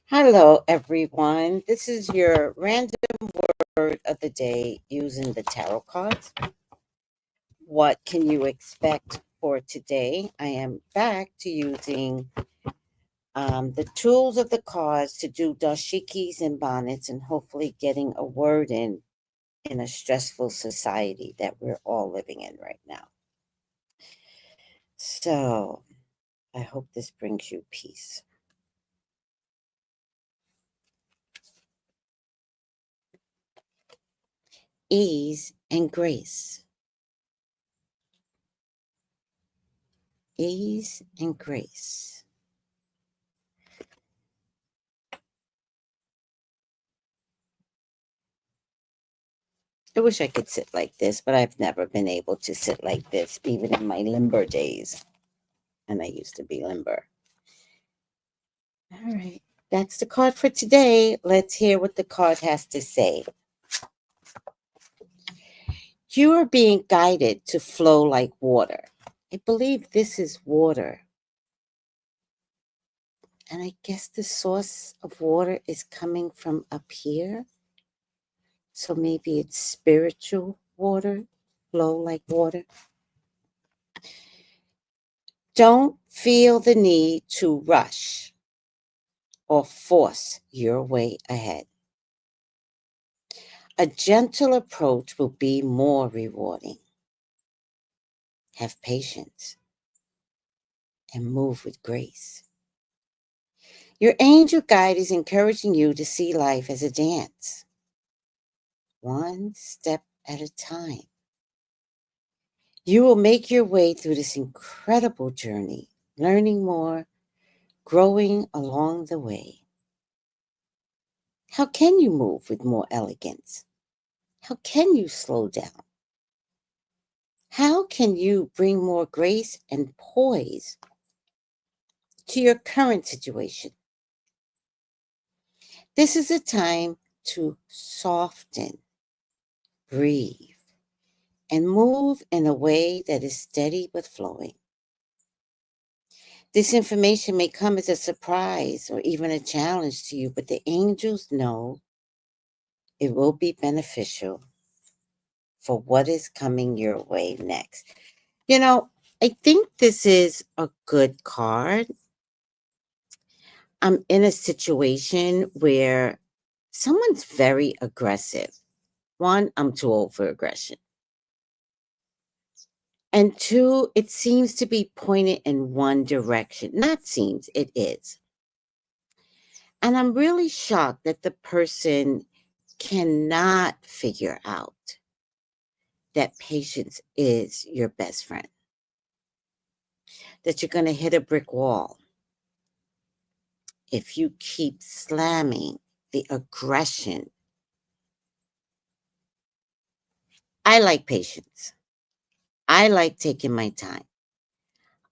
Hello, everyone. This is your random word of the day using the tarot cards. What can you expect for today? I am back to using the tools of the cards to do Dashiki'S and Bonnets and hopefully getting a word in a stressful society that we're all living in right now. So I hope this brings you peace. Ease and grace. Ease and grace. I wish I could sit like this, but I've never been able to sit like this, even in my limber days. And I used to be limber. All right. That's the card for today. Let's hear what the card has to say. You are being guided to flow like water. I believe this is water. And I guess the source of water is coming from up here. So maybe it's spiritual water, flow like water. Don't feel the need to rush or force your way ahead. A gentle approach will be more rewarding. Have patience and move with grace. Your angel guide is encouraging you to see life as a dance, one step at a time. You will make your way through this incredible journey, learning more, growing along the way. How can you move with more elegance? How can you slow down? How can you bring more grace and poise to your current situation? This is a time to soften, breathe, and move in a way that is steady but flowing. This information may come as a surprise or even a challenge to you, but the angels know it will be beneficial for what is coming your way next. You know, I think this is a good card. I'm in a situation where someone's very aggressive. One, I'm too old for aggression. And two, it seems to be pointed in one direction. Not seems, it is. And I'm really shocked that the person cannot figure out that patience is your best friend. That you're going to hit a brick wall if you keep slamming the aggression. I like patience. I like taking my time.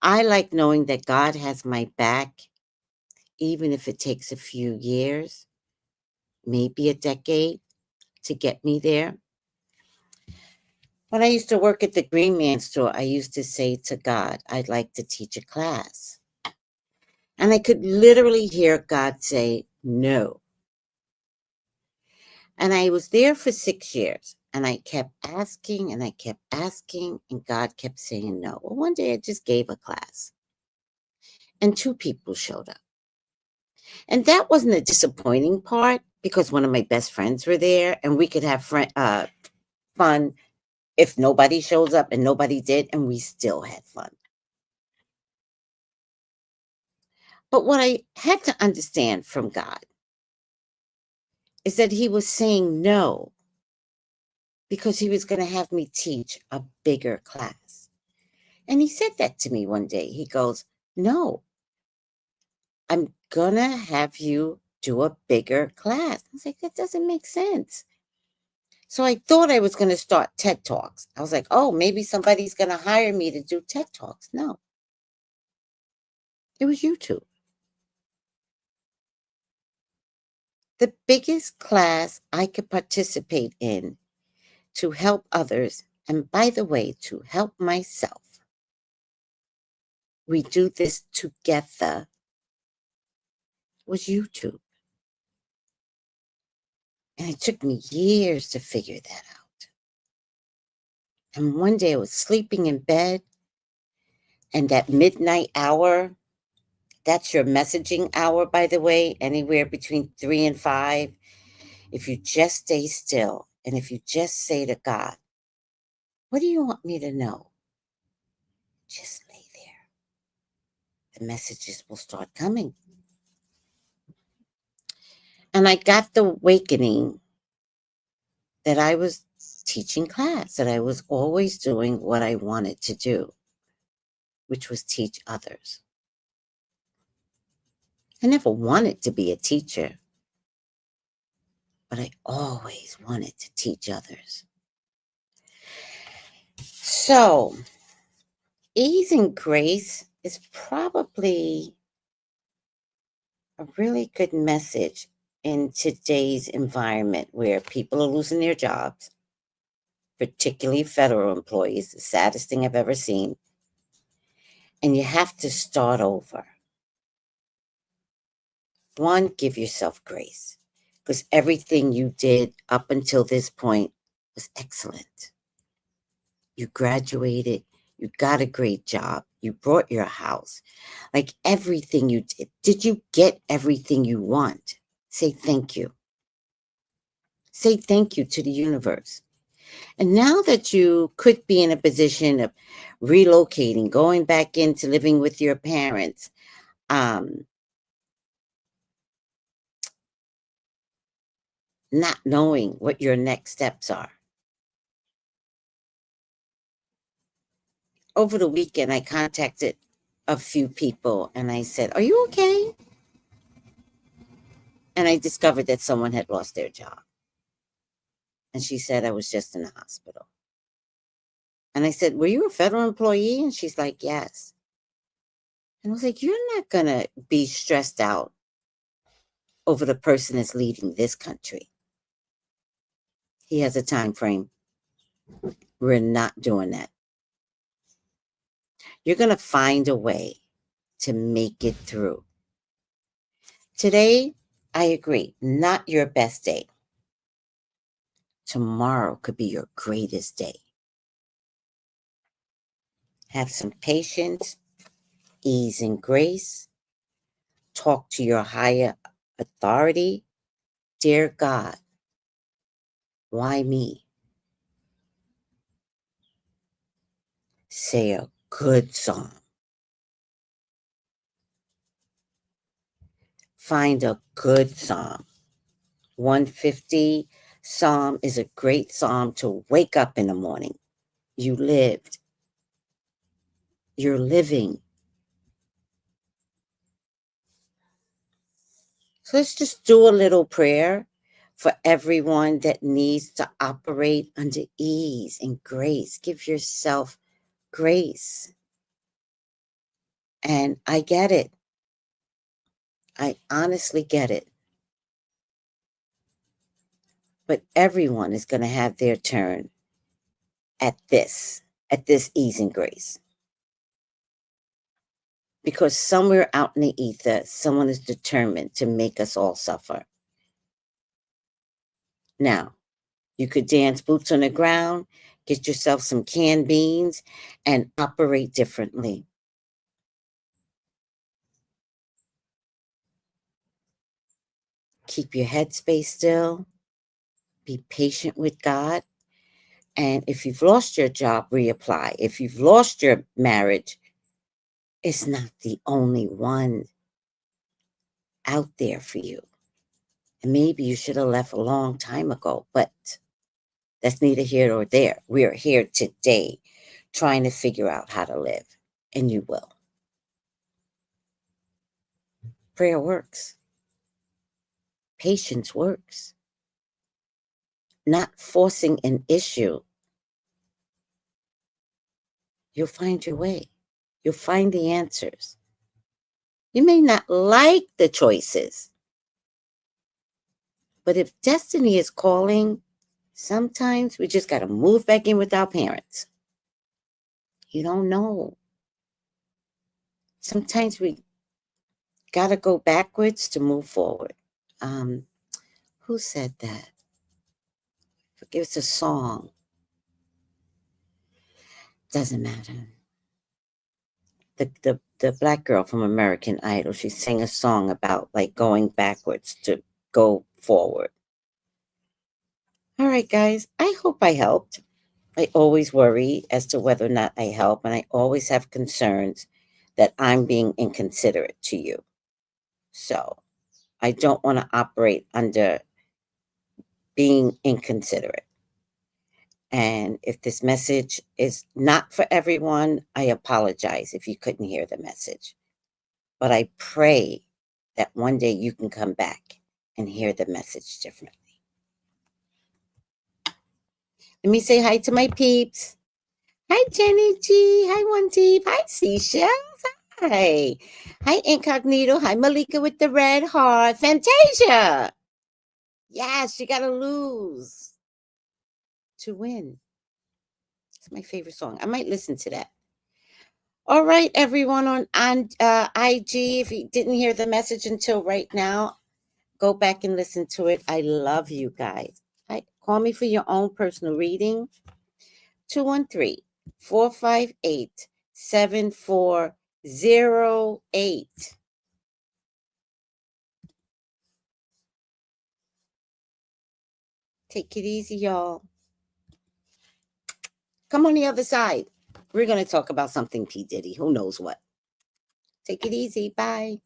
I like knowing that God has my back, even if it takes a few years, maybe a decade to get me there. When I used to work at the Green Man store, I used to say to God, I'd like to teach a class. And I could literally hear God say, no. And I was there for 6 years. And I kept asking and I kept asking, and God kept saying no. Well, one day I just gave a class, and 2 people showed up. And that wasn't a disappointing part because one of my best friends were there, and we could have fun if nobody shows up, and nobody did, and we still had fun. But what I had to understand from God is that he was saying no because he was going to have me teach a bigger class. And he said that to me one day. He goes, no, I'm going to have you do a bigger class. I was like, that doesn't make sense. So I thought I was going to start TED Talks. I was like, oh, maybe somebody's going to hire me to do TED Talks. No, it was YouTube. The biggest class I could participate in to help others, and by the way, to help myself. We do this together, was YouTube. And it took me years to figure that out. And one day I was sleeping in bed, and that midnight hour, that's your messaging hour, by the way, anywhere between 3 and 5. If you just stay still, and if you just say to God, what do you want me to know? Just lay there. The messages will start coming. And I got the awakening that I was teaching class, that I was always doing what I wanted to do, which was teach others. I never wanted to be a teacher, but I always wanted to teach others. So, ease and grace is probably a really good message in today's environment where people are losing their jobs, particularly federal employees, the saddest thing I've ever seen. And you have to start over. One, give yourself grace, because everything you did up until this point was excellent. You graduated, you got a great job, you bought your house. Like everything you did you get everything you want? Say thank you. Say thank you to the universe. And now that you could be in a position of relocating, going back into living with your parents, not knowing what your next steps are. Over the weekend, I contacted a few people and I said, are you okay? And I discovered that someone had lost their job. And she said, I was just in the hospital. And I said, were you a federal employee? And she's like, yes. And I was like, you're not going to be stressed out over the person that's leading this country. He has a time frame. We're not doing that. You're going to find a way to make it through. Today, I agree, not your best day. Tomorrow could be your greatest day. Have some patience, ease, and grace. Talk to your higher authority. Dear God, why me? Say a good psalm. Find a good psalm. 150 psalm is a great psalm to wake up in the morning. You lived. You're living. So let's just do a little prayer for everyone that needs to operate under ease and grace. Give yourself grace. And I get it. I honestly get it. But everyone is going to have their turn at this ease and grace. Because somewhere out in the ether, someone is determined to make us all suffer. Now, you could dance boots on the ground, get yourself some canned beans, and operate differently. Keep your headspace still. Be patient with God. And if you've lost your job, reapply. If you've lost your marriage, it's not the only one out there for you. And maybe you should have left a long time ago, but that's neither here nor there. We are here today trying to figure out how to live, and you will. Prayer works. Patience works. Not forcing an issue. You'll find your way. You'll find the answers. You may not like the choices, but if destiny is calling, sometimes we just got to move back in with our parents. You don't know. Sometimes we got to go backwards to move forward. Who said that? It's a song. Doesn't matter. The black girl from American Idol, she sang a song about like going backwards to go forward. All right, guys, I hope I helped. I always worry as to whether or not I help, and I always have concerns that I'm being inconsiderate to you. So I don't want to operate under being inconsiderate. And if this message is not for everyone, I apologize if you couldn't hear the message. But I pray that one day you can come back and hear the message differently. Let me say hi to my peeps. Hi, Jenny G. Hi, One Deep. Hi, Seashells. Hi. Hi, Incognito. Hi, Malika with the red heart. Fantasia. Yes, you got to lose to win. It's my favorite song. I might listen to that. All right, everyone on IG. If you didn't hear the message until right now, go back and listen to it. I love you guys. Call me for your own personal reading. 213-458-7408. Take it easy, y'all. Come on the other side. We're going to talk about something P. Diddy. Who knows what? Take it easy. Bye.